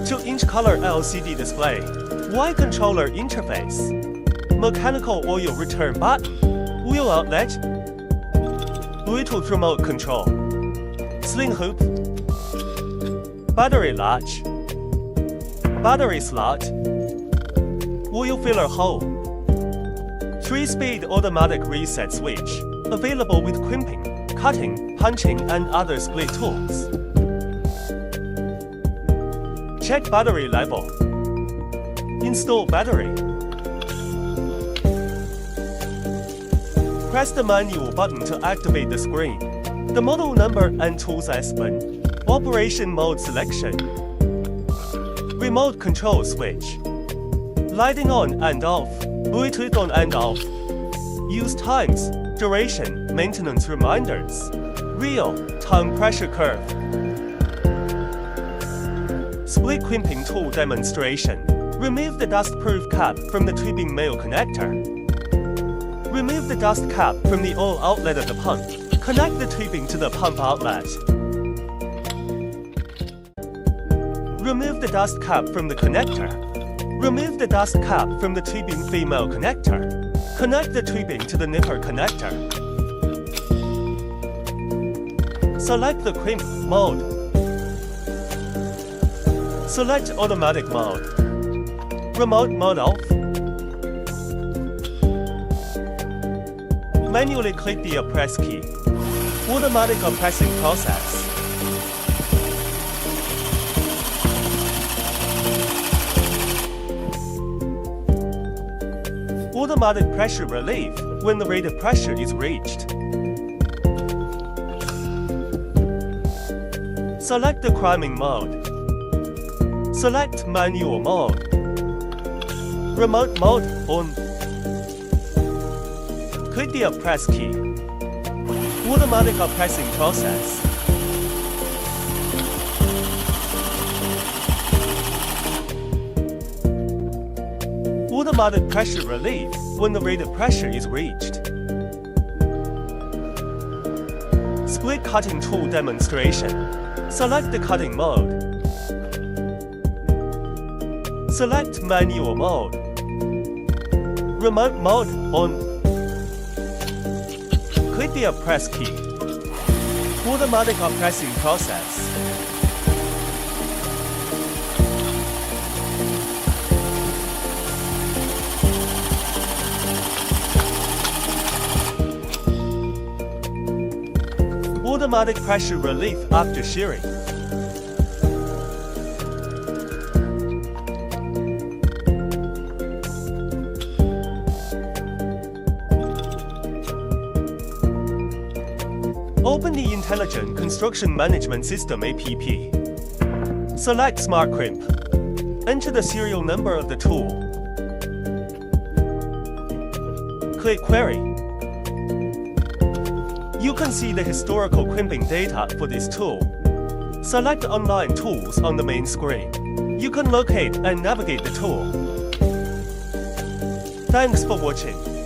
2-inch color LCD display, Y controller interface, mechanical oil return button, wheel outlet, Bluetooth remote control, sling hoop, battery latch, battery slot, oil filler hole, 3-speed automatic reset switch, available with crimping, cutting, punching, and other split tools. Check battery level. Install battery. Press the manual button to activate the screen. The model number and tools aspect. Operation mode selection. Remote control switch. Lighting on and off. Bluetooth on and off. Use times, duration, maintenance reminders. Real-time pressure curve. Split crimping tool demonstration. Remove the dust-proof cap from the tubing male connector. Remove the dust cap from the oil outlet of the pump. Connect the tubing to the pump outlet. Remove the dust cap from the connector. Remove the dust cap from the tubing female connector. Connect the tubing to the nipper connector. Select the crimp mode. Select automatic mode. Remote mode off. Manually click the press key. Automatic pressing process. Automatic pressure relief when the rated pressure is reached. Select the crimping mode. Select manual mode. Remote mode on. Click the press key. Automatic pressing process. Automatic pressure relief when the rated pressure is reached. Split cutting tool demonstration. Select the cutting mode. Select manual mode. Remote mode on. Click the press key. Automatic pressing process. Automatic pressure relief after shearing. Open the Intelligent Construction Management System app. Select Smart Crimp. Enter the serial number of the tool. Click Query. You can see the historical crimping data for this tool. Select Online Tools on the main screen. You can locate and navigate the tool. Thanks for watching.